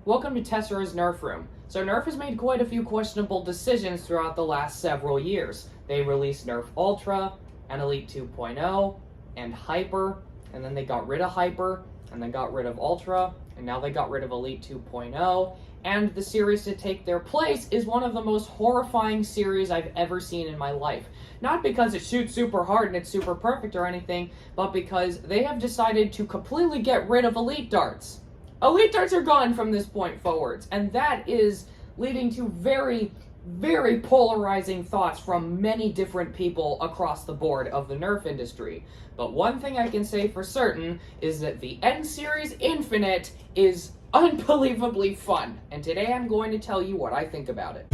Welcome to Tessera's Nerf Room. So Nerf has made quite a few questionable decisions throughout the last several years. They released Nerf Ultra, and Elite 2.0, and Hyper, and then they got rid of Hyper, and then got rid of Ultra, and now they got rid of Elite 2.0, and the series to take their place is one of the most horrifying series I've ever seen in my life. Not because it shoots super hard and it's super perfect or anything, but because they have decided to completely get rid of Elite Darts. Elite Darts are gone from this point forwards, and that is leading to very, very polarizing thoughts from many different people across the board of the Nerf industry. But one thing I can say for certain is that the N-Series Infinite is unbelievably fun, and today I'm going to tell you what I think about it.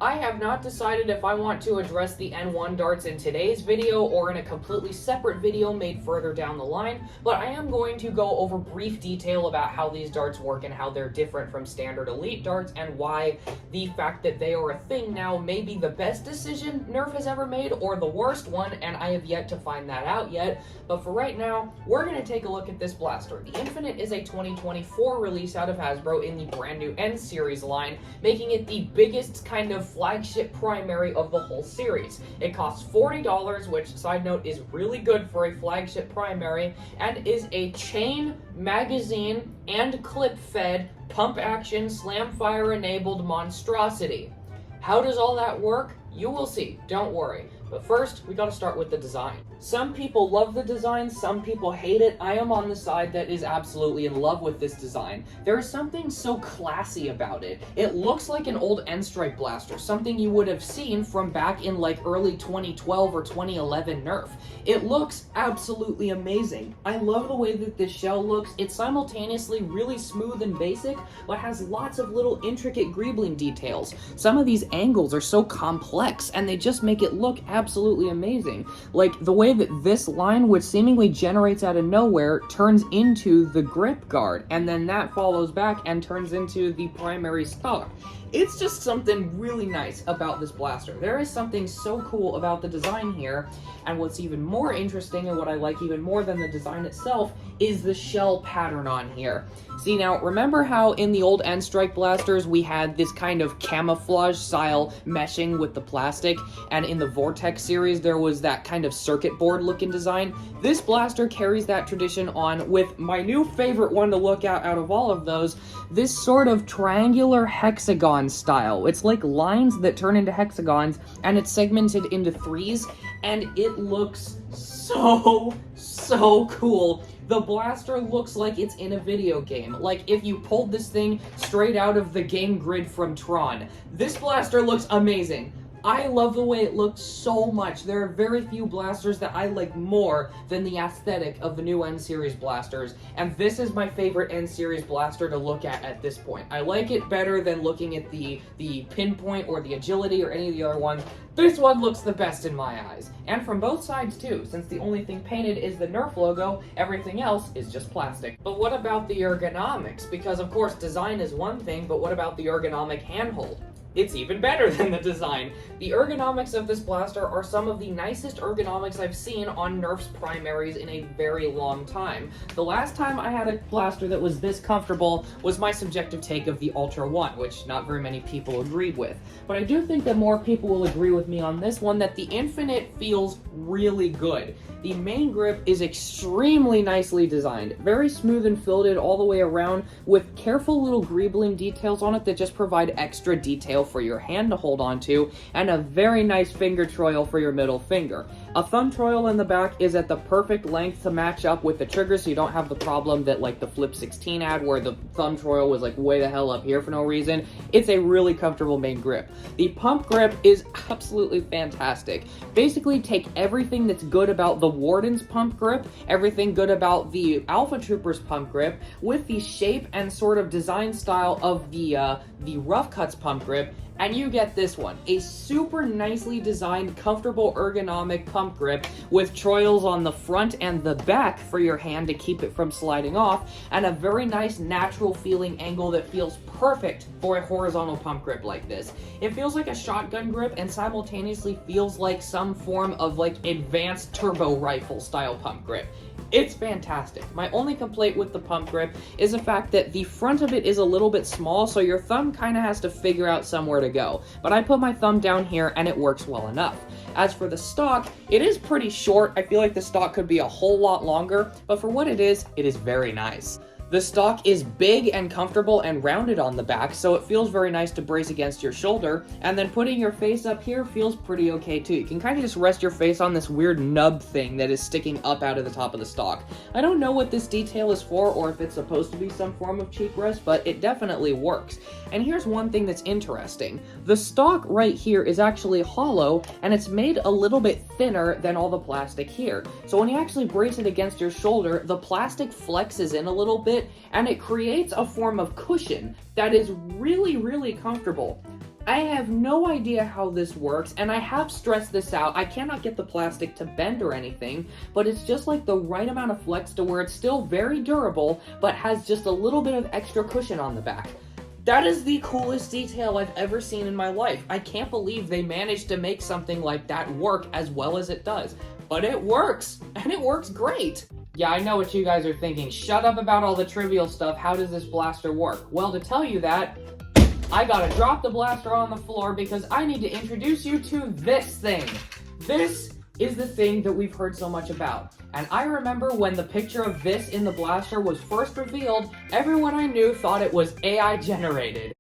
I have not decided if I want to address the N1 darts in today's video or in a completely separate video made further down the line, but I am going to go over brief detail about how these darts work and how they're different from standard Elite darts and why the fact that they are a thing now may be the best decision Nerf has ever made or the worst one, and I have yet to find that out yet. But for right now, we're going to take a look at this blaster. The Infinite is a 2024 release out of Hasbro in the brand new N-Series line, making it the biggest kind of flagship primary of the whole series. It costs $40, which, side note, is really good for a flagship primary, and is a chain, magazine, and clip-fed, pump-action, slam-fire-enabled monstrosity. How does all that work? You will see, don't worry. But first, we gotta start with the design. Some people love the design, some people hate it. I am on the side that is absolutely in love with this design. There is something so classy about it. It looks like an old N-Strike blaster, something you would have seen from back in like early 2012 or 2011 Nerf. It looks absolutely amazing. I love the way that this shell looks. It's simultaneously really smooth and basic, but has lots of little intricate greebling details. Some of these angles are so complex, and they just make it look absolutely amazing. Like the way that this line, which seemingly generates out of nowhere, turns into the grip guard, and then that follows back and turns into the primary stock. It's just something really nice about this blaster. There is something so cool about the design here, and what's even more interesting and what I like even more than the design itself is the shell pattern on here. See, now, remember how in the old N-Strike blasters we had this kind of camouflage style meshing with the plastic, and in the Vortex series there was that kind of circuit board looking design? This blaster carries that tradition on with my new favorite one to look at out of all of those, this sort of triangular hexagon style. It's like lines that turn into hexagons, and it's segmented into threes, and it looks so cool. The blaster looks like it's in a video game, like if you pulled this thing straight out of the game grid from Tron. This blaster looks amazing. I love the way it looks so much. There are very few blasters that I like more than the aesthetic of the new N-Series blasters, and this is my favorite N-Series blaster to look at this point. I like it better than looking at the pinpoint or the agility or any of the other ones. This one looks the best in my eyes. And from both sides too, since the only thing painted is the Nerf logo, everything else is just plastic. But what about the ergonomics? Because of course design is one thing, but what about the ergonomic handhold? It's even better than the design. The ergonomics of this blaster are some of the nicest ergonomics I've seen on Nerf's primaries in a very long time. The last time I had a blaster that was this comfortable was my subjective take of the Ultra 1, which not very many people agreed with. But I do think that more people will agree with me on this one, that the Infinite feels really good. The main grip is extremely nicely designed, very smooth and filled all the way around, with careful little greebling details on it that just provide extra detail for your hand to hold on to, and a very nice finger troil for your middle finger. A thumb troil in the back is at the perfect length to match up with the trigger, so you don't have the problem that like the Flip 16 had where the thumb troil was like way the hell up here for no reason. It's a really comfortable main grip. The pump grip is absolutely fantastic. Basically take everything that's good about the Warden's pump grip, everything good about the Alpha Trooper's pump grip, with the shape and sort of design style of the Rough Cuts pump grip, and you get this one, a super nicely designed, comfortable ergonomic pump grip with choils on the front and the back for your hand to keep it from sliding off, and a very nice natural feeling angle that feels perfect for a horizontal pump grip like this. It feels like a shotgun grip and simultaneously feels like some form of like advanced turbo rifle style pump grip. It's fantastic. My only complaint with the pump grip is the fact that the front of it is a little bit small, so your thumb kind of has to figure out somewhere to go. But I put my thumb down here and it works well enough. As for the stock, it is pretty short. I feel like the stock could be a whole lot longer, but for what it is very nice. The stock is big and comfortable and rounded on the back, so it feels very nice to brace against your shoulder, and then putting your face up here feels pretty okay too. You can kind of just rest your face on this weird nub thing that is sticking up out of the top of the stock. I don't know what this detail is for or if it's supposed to be some form of cheek rest, but it definitely works. And here's one thing that's interesting. The stock right here is actually hollow, and it's made a little bit thinner than all the plastic here. So when you actually brace it against your shoulder, the plastic flexes in a little bit, and it creates a form of cushion that is really, really comfortable. I have no idea how this works, and I have stressed this out. I cannot get the plastic to bend or anything, but it's just like the right amount of flex to where it's still very durable, but has just a little bit of extra cushion on the back. That is the coolest detail I've ever seen in my life. I can't believe they managed to make something like that work as well as it does. But it works, and it works great. Yeah, I know what you guys are thinking. Shut up about all the trivial stuff. How does this blaster work? Well, to tell you that, I gotta drop the blaster on the floor because I need to introduce you to this thing. This is the thing that we've heard so much about. And I remember when the picture of this in the blaster was first revealed, everyone I knew thought it was AI generated.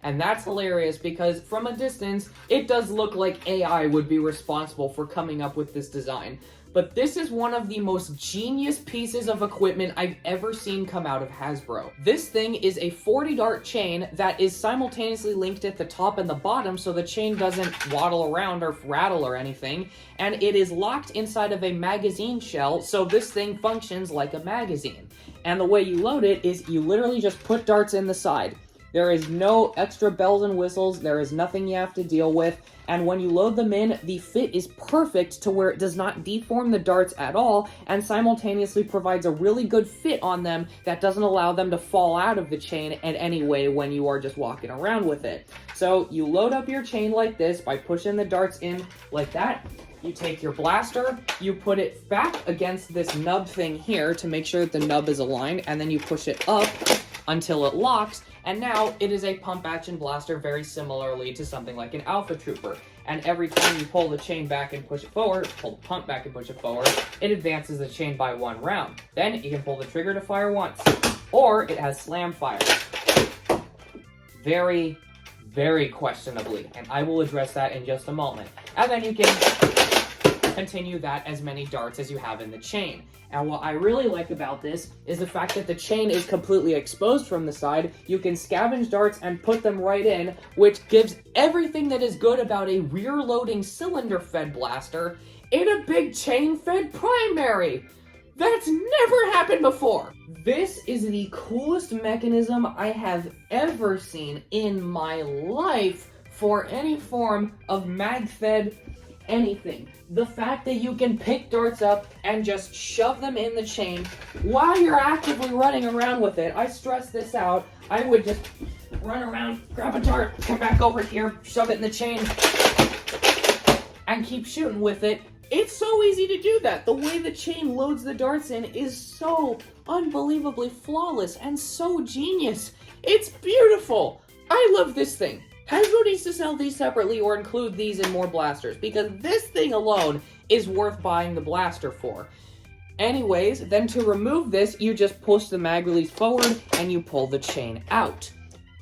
And that's hilarious because from a distance, it does look like AI would be responsible for coming up with this design. But this is one of the most genius pieces of equipment I've ever seen come out of Hasbro. This thing is a 40-dart chain that is simultaneously linked at the top and the bottom so the chain doesn't waddle around or rattle or anything, and it is locked inside of a magazine shell, so this thing functions like a magazine. And the way you load it is you literally just put darts in the side. There is no extra bells and whistles, there is nothing you have to deal with, and when you load them in, the fit is perfect to where it does not deform the darts at all, and simultaneously provides a really good fit on them that doesn't allow them to fall out of the chain in any way when you are just walking around with it. So you load up your chain like this by pushing the darts in like that. You take your blaster, you put it back against this nub thing here to make sure that the nub is aligned, and then you push it up until it locks, and now it is a pump action blaster very similarly to something like an Alpha Trooper. And every time you pull the chain back and push it forward, pull the pump back and push it forward, it advances the chain by 1 round. Then you can pull the trigger to fire once, or it has slam fire. Very, very questionably, and I will address that in just a moment. And then you can continue that as many darts as you have in the chain. And what I really like about this is the fact that the chain is completely exposed from the side. You can scavenge darts and put them right in, which gives everything that is good about a rear-loading cylinder-fed blaster in a big chain-fed primary. That's never happened before. This is the coolest mechanism I have ever seen in my life for any form of mag-fed anything. The fact that you can pick darts up and just shove them in the chain while you're actively running around with it. I stress this out. I would just run around, grab a dart, come back over here, shove it in the chain, and keep shooting with it. It's so easy to do that. The way the chain loads the darts in is so unbelievably flawless and so genius. It's beautiful. I love this thing. Hasbro needs to sell these separately or include these in more blasters, because this thing alone is worth buying the blaster for. Anyways, then to remove this, you just push the mag release forward and you pull the chain out.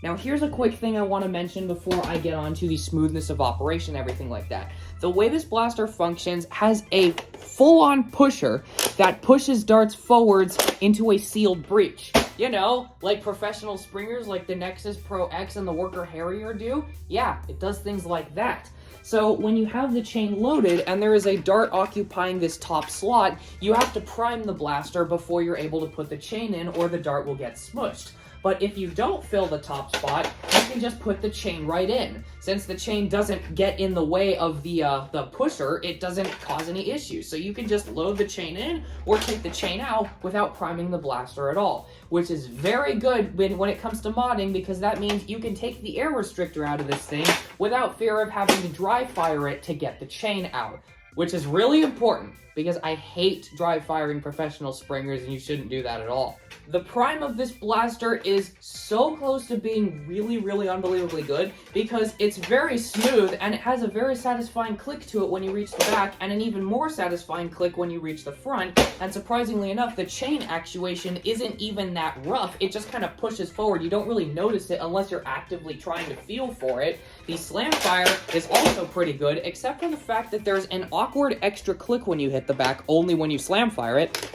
Now here's a quick thing I want to mention before I get on to the smoothness of operation, everything like that. The way this blaster functions has a full-on pusher that pushes darts forwards into a sealed breech. You know, like professional springers like the Nexus Pro X and the Worker Harrier do. Yeah, it does things like that. So when you have the chain loaded and there is a dart occupying this top slot, you have to prime the blaster before you're able to put the chain in or the dart will get smushed. But if you don't fill the top spot, you can just put the chain right in. Since the chain doesn't get in the way of the pusher, it doesn't cause any issues. So you can just load the chain in or take the chain out without priming the blaster at all, which is very good when it comes to modding, because that means you can take the air restrictor out of this thing without fear of having to dry fire it to get the chain out, which is really important because I hate dry firing professional springers and you shouldn't do that at all. The prime of this blaster is so close to being really, really unbelievably good because it's very smooth and it has a very satisfying click to it when you reach the back and an even more satisfying click when you reach the front. And surprisingly enough, the chain actuation isn't even that rough. It just kind of pushes forward. You don't really notice it unless you're actively trying to feel for it. The slam fire is also pretty good, except for the fact that there's an awkward extra click when you hit the back, only when you slam fire it.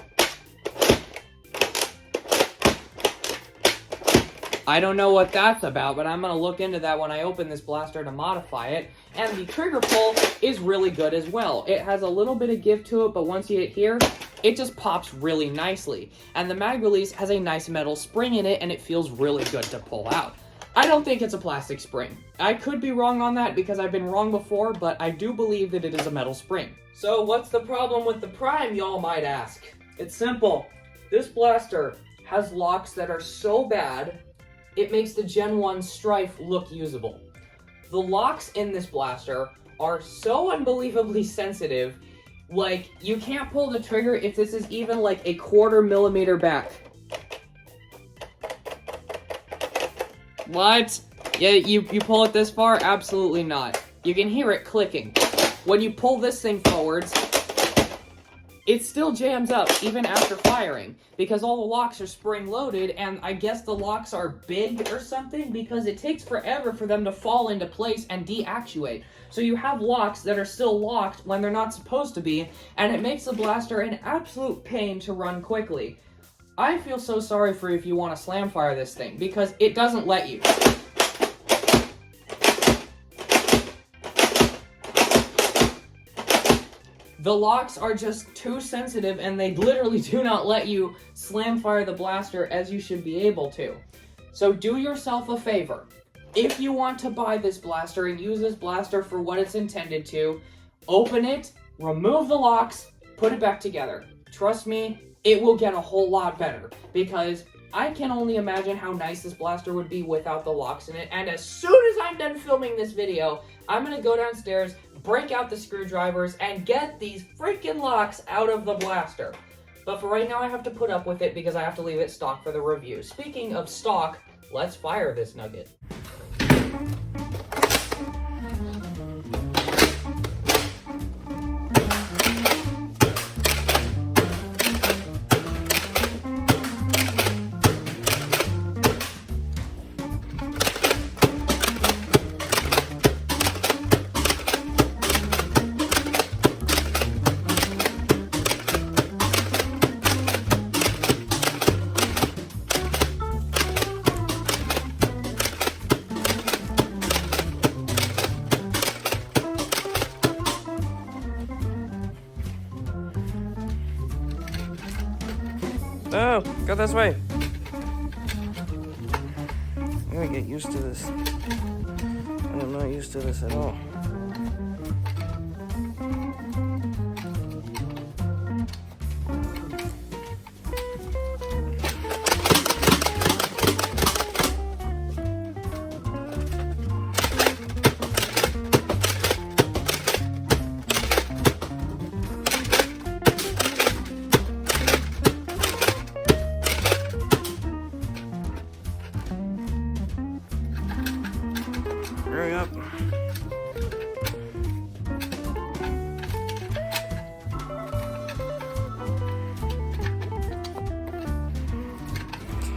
I don't know what that's about, but I'm going to look into that when I open this blaster to modify it. And the trigger pull is really good as well. It has a little bit of give to it, but once you hit here, it just pops really nicely. And the mag release has a nice metal spring in it, and it feels really good to pull out. I don't think it's a plastic spring. I could be wrong on that because I've been wrong before, but I do believe that it is a metal spring. So what's the problem with the Prime, y'all might ask? It's simple. This blaster has locks that are so bad, it makes the Gen 1 Strife look usable. The locks in this blaster are so unbelievably sensitive, like, you can't pull the trigger if this is even like a 1/4 millimeter back. What? Yeah, you pull it this far? Absolutely not. You can hear it clicking. When you pull this thing forwards, it still jams up even after firing because all the locks are spring-loaded, and I guess the locks are big or something because it takes forever for them to fall into place and deactuate. So you have locks that are still locked when they're not supposed to be, and it makes the blaster an absolute pain to run quickly. I feel so sorry for you if you want to slam fire this thing because it doesn't let you. The locks are just too sensitive and they literally do not let you slam fire the blaster as you should be able to. So do yourself a favor. If you want to buy this blaster and use this blaster for what it's intended to, open it, remove the locks, put it back together. Trust me, it will get a whole lot better because I can only imagine how nice this blaster would be without the locks in it. And as soon as I'm done filming this video, I'm going to go downstairs, break out the screwdrivers, and get these freaking locks out of the blaster. But for right now, I have to put up with it because I have to leave it stock for the review. Speaking of stock, let's fire this nugget. No, go this way. I'm gonna get used to this. I'm not used to this at all. Hurry up.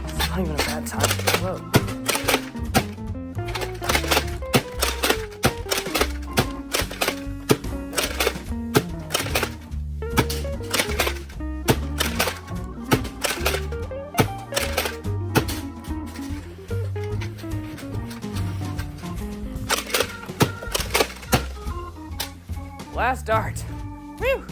It's not even a bad time to give up. Last dart. Whew.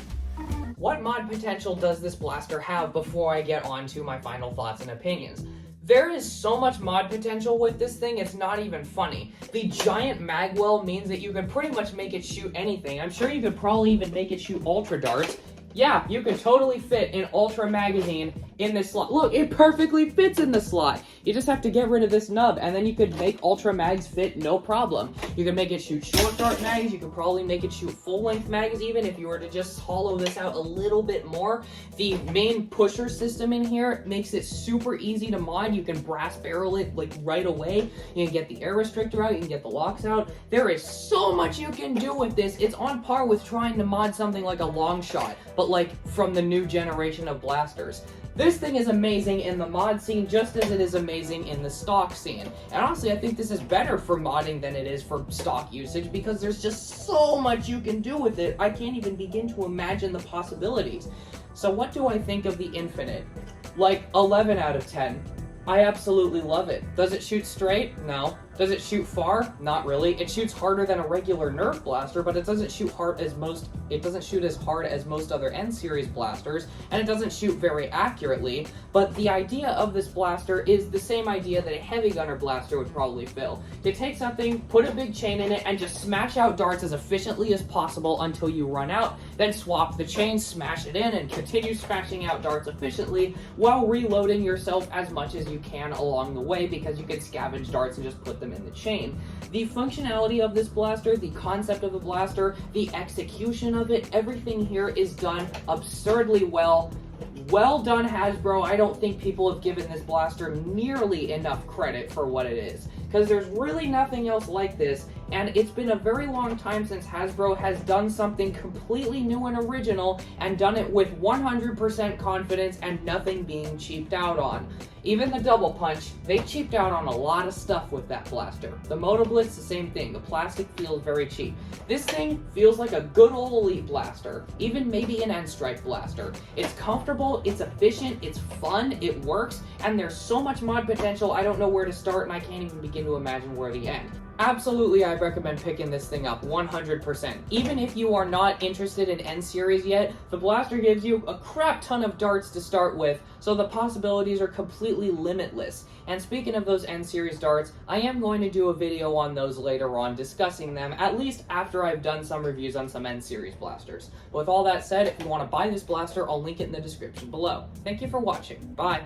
What mod potential does this blaster have before I get on to my final thoughts and opinions? There is so much mod potential with this thing, it's not even funny. The giant magwell means that you can pretty much make it shoot anything. I'm sure you could probably even make it shoot ultra darts. Yeah, you could totally fit an ultra magazine in this slot. Look, it perfectly fits in the slot. You just have to get rid of this nub, and then you could make ultra mags fit no problem. You can make it shoot short dart mags. You could probably make it shoot full length mags even if you were to just hollow this out a little bit more. The main pusher system in here makes it super easy to mod. You can brass barrel it like right away. You can get the air restrictor out. You can get the locks out. There is so much you can do with this. It's on par with trying to mod something like a long shot, but like from the new generation of blasters. This thing is amazing in the mod scene just as it is amazing in the stock scene. And honestly, I think this is better for modding than it is for stock usage because there's just so much you can do with it. I can't even begin to imagine the possibilities. So what do I think of the Infinite? Like 11 out of 10. I absolutely love it. Does it shoot straight? No. Does it shoot far? Not really. It shoots harder than a regular Nerf blaster, but it doesn't shoot as hard as most other N-series blasters, and it doesn't shoot very accurately. But the idea of this blaster is the same idea that a heavy gunner blaster would probably fill. To take something, put a big chain in it, and just smash out darts as efficiently as possible until you run out, then swap the chain, smash it in, and continue smashing out darts efficiently while reloading yourself as much as you can along the way, because you can scavenge darts and just put them in the chain. The functionality of this blaster, the concept of the blaster, the execution of it, everything here is done absurdly well. Well done, Hasbro. I don't think people have given this blaster nearly enough credit for what it is, because there's really nothing else like this, and it's been a very long time since Hasbro has done something completely new and original, and done it with 100% confidence and nothing being cheaped out on. Even the Double Punch, they cheaped out on a lot of stuff with that blaster. The Moto Blitz, the same thing. The plastic feels very cheap. This thing feels like a good old Elite blaster, even maybe an N-Strike blaster. It's comfortable, it's efficient, it's fun, it works, and there's so much mod potential I don't know where to start, and I can't even begin to imagine where to end. Absolutely, I recommend picking this thing up 100%. Even if you are not interested in N-Series yet, the blaster gives you a crap ton of darts to start with, so the possibilities are completely limitless. And speaking of those N-Series darts, I am going to do a video on those later on, discussing them, at least after I've done some reviews on some N-Series blasters. But with all that said, if you want to buy this blaster, I'll link it in the description below. Thank you for watching. Bye.